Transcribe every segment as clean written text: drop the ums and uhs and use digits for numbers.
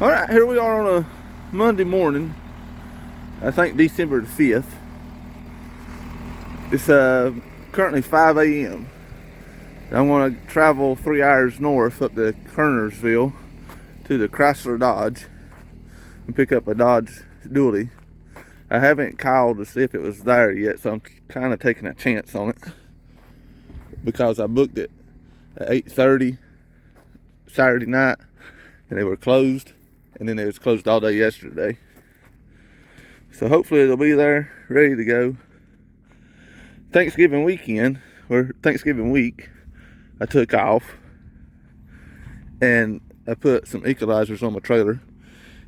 Alright, here we are on a Monday morning. I think December the 5th. It's currently 5 a.m. I want to travel 3 hours north up to Kernersville to the Chrysler Dodge and pick up a Dodge dually. I haven't called to see if it was there yet, so I'm kind of taking a chance on it because I booked it at 8:30 Saturday night and they were closed, and then it was closed all day yesterday. So hopefully it'll be there ready to go. Thanksgiving weekend, or Thanksgiving week, I took off and I put some equalizers on my trailer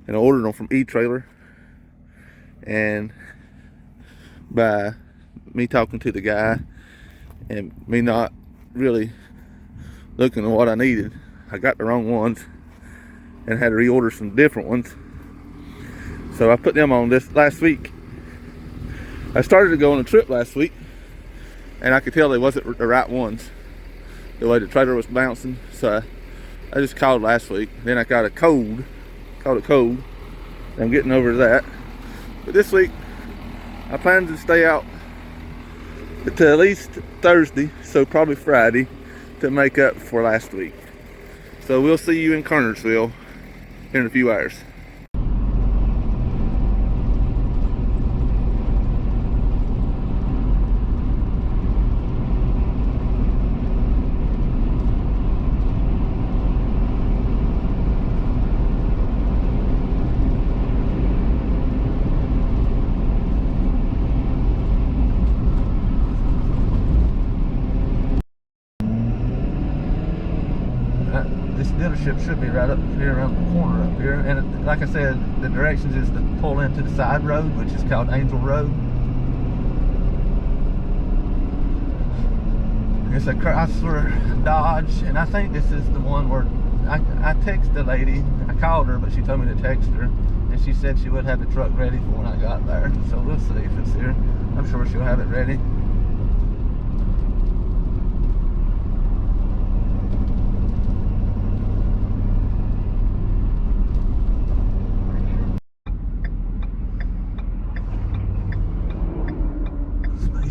and I ordered them from E-Trailer. And by me talking to the guy and me not really looking at what I needed, I got the wrong ones and had to reorder some different ones. So I put them on this last week. I started to go on a trip last week and I could tell they wasn't the right ones, the way the trailer was bouncing. So I just called last week. Then I got a cold. Caught a cold. I'm getting over that. But this week I plan to stay out to at least Thursday, so probably Friday, to make up for last week. So we'll see you in Kernersville in a few hours. This dealership should be right up here around the corner up here, and like I said, the directions is to pull into the side road, which is called Angel Road. It's a Chrysler Dodge, and I think this is the one where I texted the lady. I called her, but she told me to text her, and she said she would have the truck ready for when I got there. So we'll see if it's here. I'm sure she'll have it ready.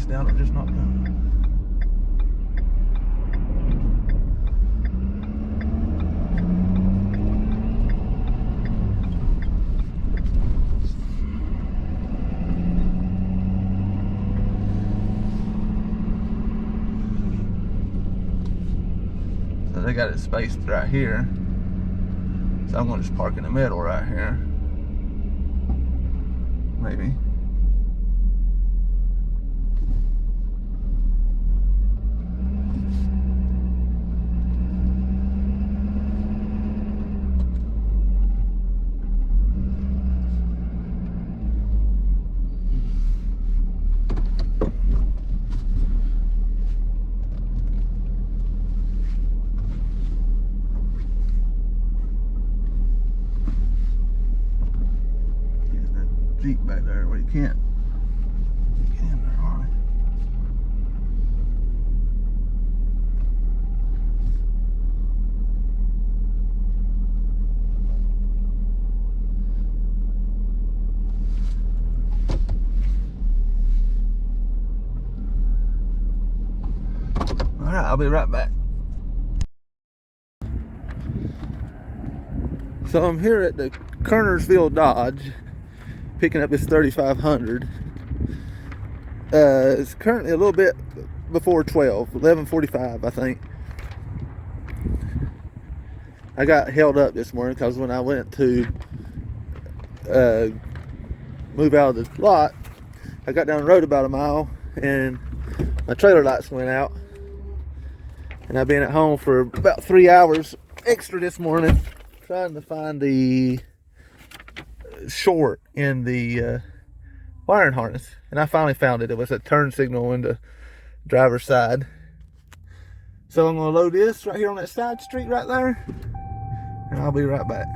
Down or just not done. So they got it spaced right here. So I'm gonna just park in the middle right here. Maybe. Jeep back there where you can't get in there, are we? Alright, I'll be right back. So I'm here at the Kernersville Dodge picking up this 3500. It's currently a little bit before 12, 11:45 I think. I got held up this morning because when I went to move out of the lot, I got down the road about a mile and my trailer lights went out, and I've been at home for about 3 hours extra this morning trying to find the short in the wiring harness, and I finally found it. It was a turn signal in the driver's side. So I'm going to load this right here on that side street right there, and I'll be right back.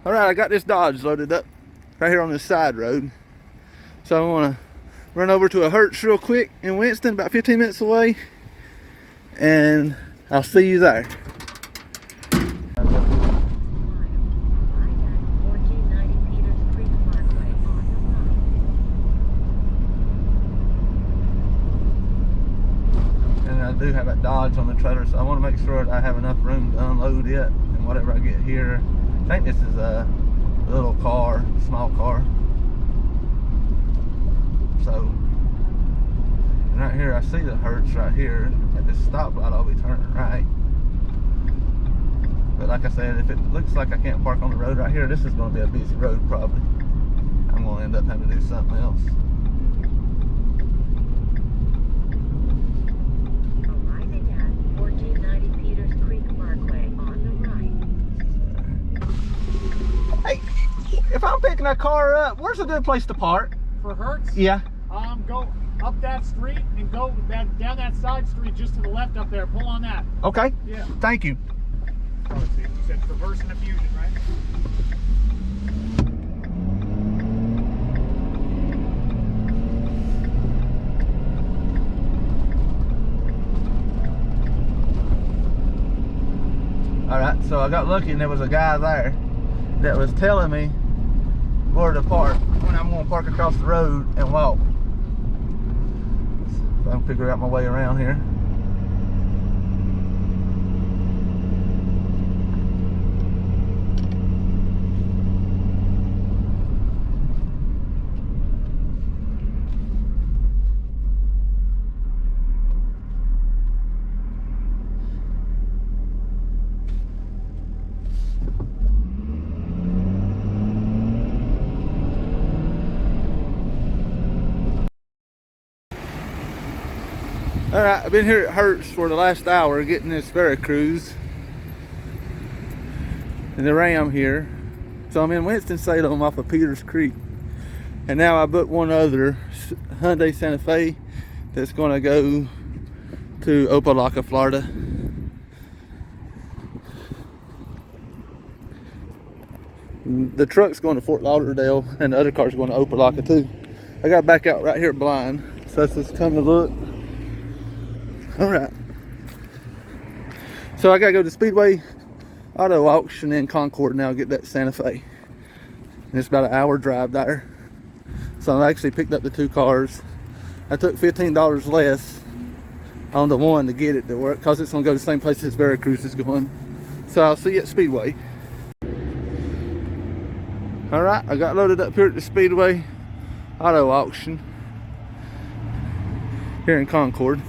Alright, I got this Dodge loaded up right here on this side road. So I want to run over to a Hertz real quick in Winston, about 15 minutes away, and I'll see you there. do have that Dodge on the trailer, so I want to make sure that I have enough room to unload it and whatever I get here. I think this is a little car, small car. So, and right here I see the Hertz right here. At this stoplight I'll be turning right. But like I said, if it looks like I can't park on the road right here, this is going to be a busy road probably. I'm going to end up having to do something else. Arriving at 1490 Peters Creek Parkway on the right. Hey, if I'm picking a car up, where's a good place to park? For Hertz? Yeah. Go up that street and go down that side street just to the left up there. Pull on that. Okay. Yeah. Thank you. Oh, let's see. You said Traverse and a Fusion, right? Alright, so I got lucky and there was a guy there that was telling me where to park when I'm going to park across the road and walk. So I can figure out my way around here. Alright, I've been here at Hertz for the last hour getting this Veracruz and the Ram here. So I'm in Winston-Salem off of Peters Creek. And now I booked one other Hyundai Santa Fe that's going to go to Opelika, Florida. The truck's going to Fort Lauderdale and the other car's going to Opelika too. I got back out right here blind, so let's just come to look. Alright, so I gotta go to Speedway Auto Auction in Concord now, get that Santa Fe. And it's about an hour drive there. So I actually picked up the two cars. I took $15 less on the one to get it to work because it's gonna go to the same place as Veracruz is going. So I'll see you at Speedway. Alright, I got loaded up here at the Speedway Auto Auction here in Concord.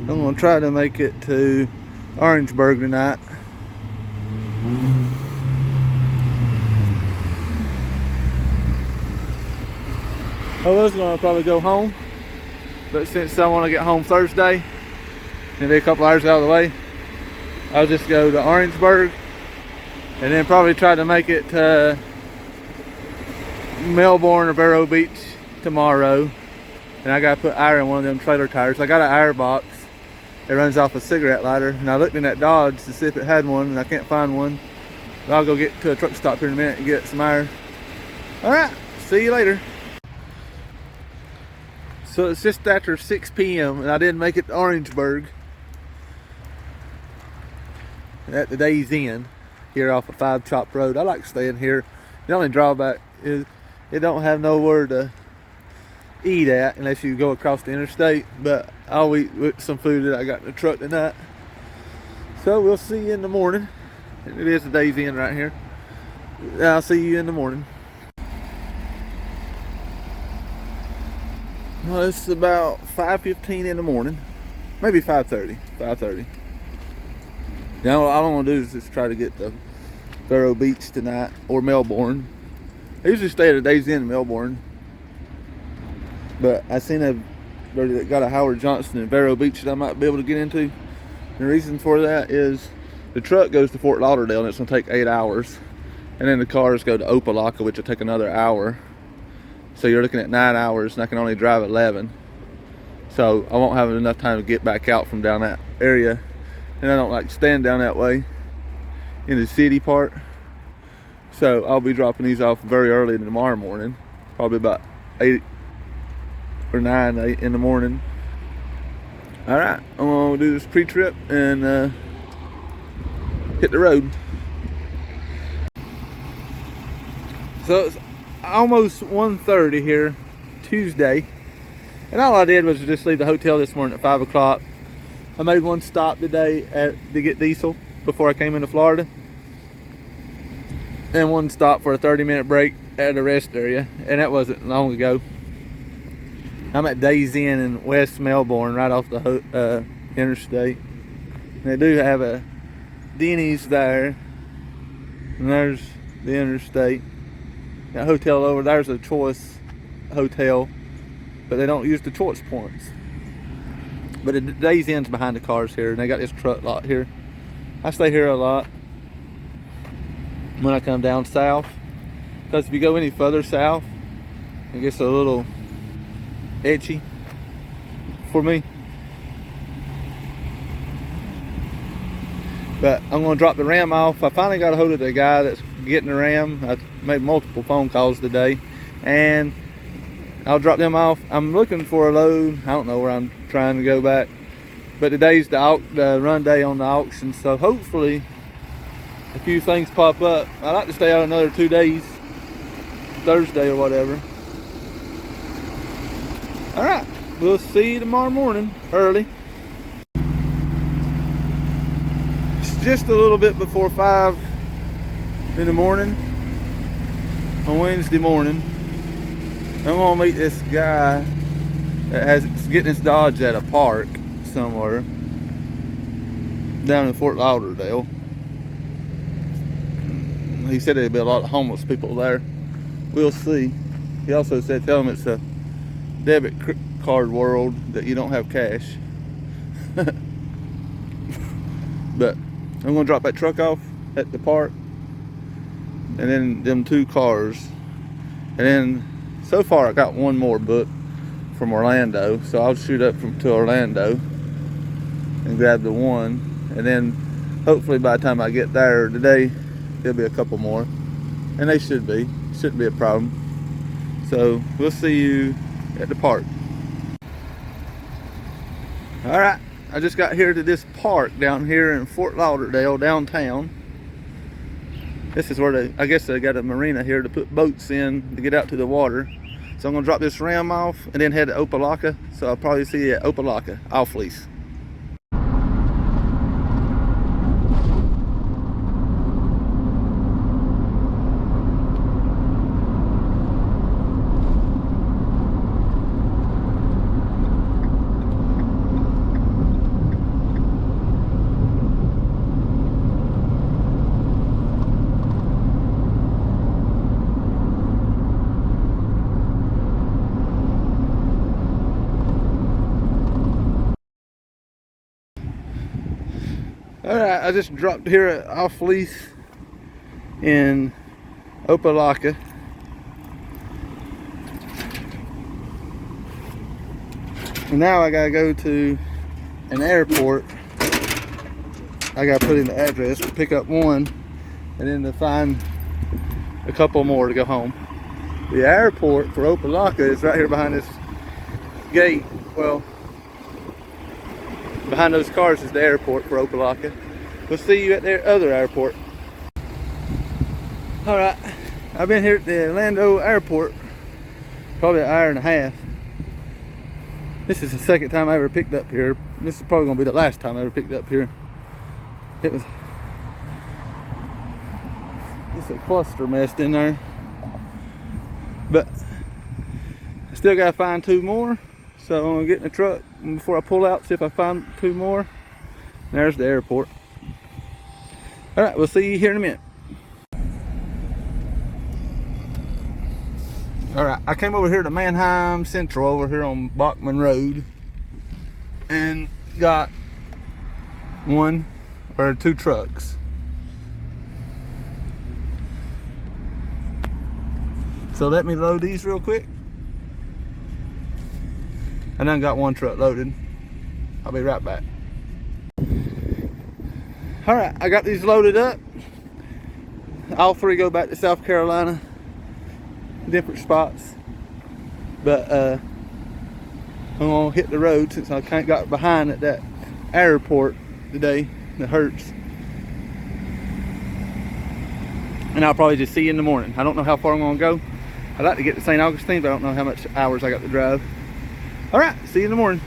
I'm going to try to make it to Orangeburg tonight. I was going to probably go home, but since I want to get home Thursday and be a couple hours out of the way, I'll just go to Orangeburg and then probably try to make it to Melbourne or Vero Beach tomorrow. And I got to put air in one of them trailer tires. I got an air box. It runs off a cigarette lighter, and I looked in that Dodge to see if it had one, and I can't find one. But I'll go get to a truck stop here in a minute and get some air. Alright, see you later. So it's just after 6 p.m. and I didn't make it to Orangeburg at the Days Inn here off of 5 Chop Road. I like staying here. The only drawback is it don't have nowhere to eat at unless you go across the interstate, but I'll eat with some food that I got in the truck tonight. So we'll see you in the morning. It is the Days Inn right here. I'll see you in the morning. Well, it's about 5:15 in the morning, maybe 5:30. 5:30. Now all I'm gonna do is just try to get to Vero Beach tonight or Melbourne. I usually stay at a Days Inn in Melbourne, but I seen they got a Howard Johnson in Vero Beach that I might be able to get into. And the reason for that is the truck goes to Fort Lauderdale and it's gonna take 8 hours, and then the cars go to Opelika, which will take another hour. So you're looking at 9 hours, and I can only drive 11. So I won't have enough time to get back out from down that area, and I don't like staying down that way in the city part. So I'll be dropping these off very early tomorrow morning, probably about 8 or 9 in the morning. All right, I'm gonna do this pre-trip and hit the road. So it's almost 1:30 here, Tuesday, and all I did was just leave the hotel this morning at 5 o'clock I made one stop today to get diesel before I came into Florida. And one stop for a 30-minute break at a rest area. And that wasn't long ago. I'm at Days Inn in West Melbourne, right off the interstate. And they do have a Denny's there. And there's the interstate. That hotel over there's a Choice hotel. But they don't use the Choice points. But the Days Inn's behind the cars here, and they got this truck lot here. I stay here a lot when I come down south, because if you go any further south, it gets a little itchy for me. But I'm going to drop the Ram off. I finally got a hold of the guy that's getting the Ram. I made multiple phone calls today, and I'll drop them off. I'm looking for a load. I don't know where I'm trying to go back, but today's the run day on the auction, so hopefully a few things pop up. I like to stay out another 2 days, Thursday or whatever. All right, we'll see you tomorrow morning early. It's just a little bit before 5 in the morning on Wednesday morning. I'm gonna meet this guy that is getting his Dodge at a park somewhere down in Fort Lauderdale. He said there'd be a lot of homeless people there. We'll see. He also said tell him it's a debit card world, that you don't have cash. But I'm gonna drop that truck off at the park, and then them 2 cars, and then so far I got one more booked from Orlando, so I'll shoot up to Orlando and grab the one, and then hopefully by the time I get there today there'll be a couple more, and they shouldn't be a problem. So we'll see you at the park. All right, I just got here to this park down here in Fort Lauderdale downtown. This is where I guess they got a marina here to put boats in to get out to the water. So I'm gonna drop this Ram off and then head to Opelika. So I'll probably see you at Opelika, off lease. Alright, I just dropped here at off lease in Opelika. And now I gotta go to an airport. I gotta put in the address to pick up one, and then to find a couple more to go home. The airport for Opelika is right here behind this gate. Well, behind those cars is the airport for Opelika. We'll see you at the other airport. Alright, I've been here at the Orlando airport probably an hour and a half. This is the second time I ever picked up here. This is probably going to be the last time I ever picked up here. It's a cluster mess in there. But I still got to find 2 more. So I'm going to get in the truck, and before I pull out, see if I find 2 more. There's the airport. Alright, we'll see you here in a minute. Alright, I came over here to Mannheim Central over here on Bachman Road and got 1 or 2 trucks. So let me load these real quick. I done got 1 truck loaded. I'll be right back. Alright, I got these loaded up. All 3 go back to South Carolina. Different spots. But I'm gonna hit the road since I kinda got behind at that airport today. That hurts. And I'll probably just see you in the morning. I don't know how far I'm gonna go. I'd like to get to St. Augustine, but I don't know how much hours I got to drive. All right, see you in the morning.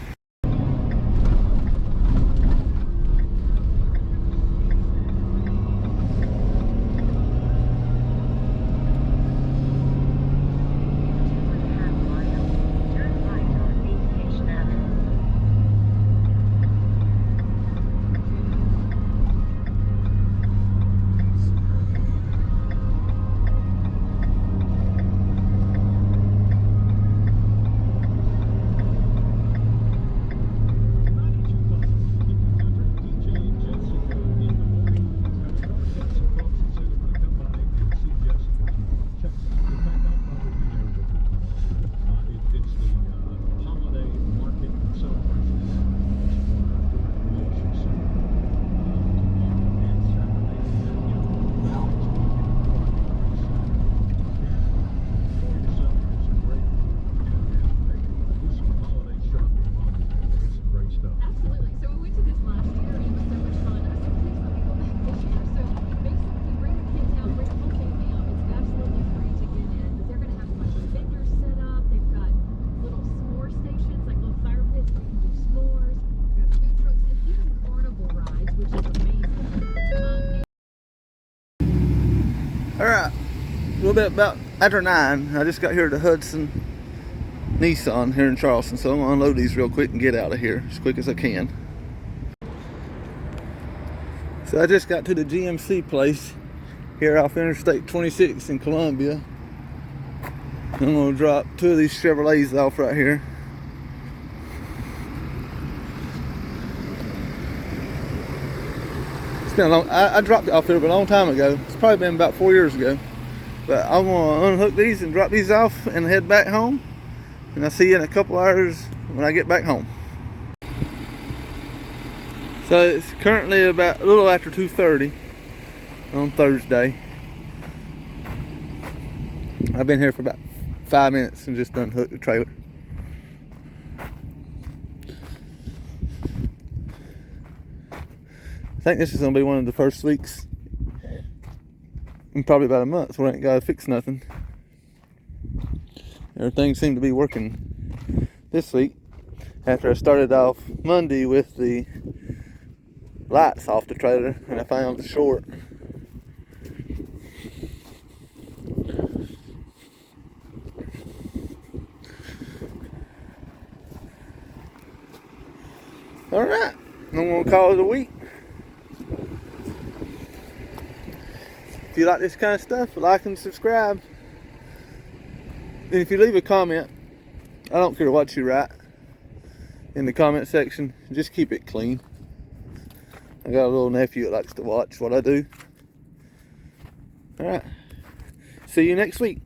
Alright, a little bit about after 9. I just got here to Hudson Nissan here in Charleston, so I'm gonna unload these real quick and get out of here as quick as I can. So I just got to the GMC place here off Interstate 26 in Columbia. I'm gonna drop 2 of these Chevrolets off right here. It's been a long, I dropped it off here a long time ago. It's probably been about 4 years ago. But I'm gonna unhook these and drop these off and head back home. And I'll see you in a couple hours when I get back home. So it's currently about a little after 2:30 on Thursday. I've been here for about 5 minutes and just unhooked the trailer. I think this is gonna be one of the first weeks in probably about a month where I ain't gotta fix nothing. Everything seemed to be working this week after I started off Monday with the lights off the trailer and I found the short. Alright, I'm gonna call it a week. If you like this kind of stuff, like and subscribe. And if you leave a comment, I don't care what you write in the comment section, just keep it clean. I got a little nephew that likes to watch what I do. Alright, see you next week.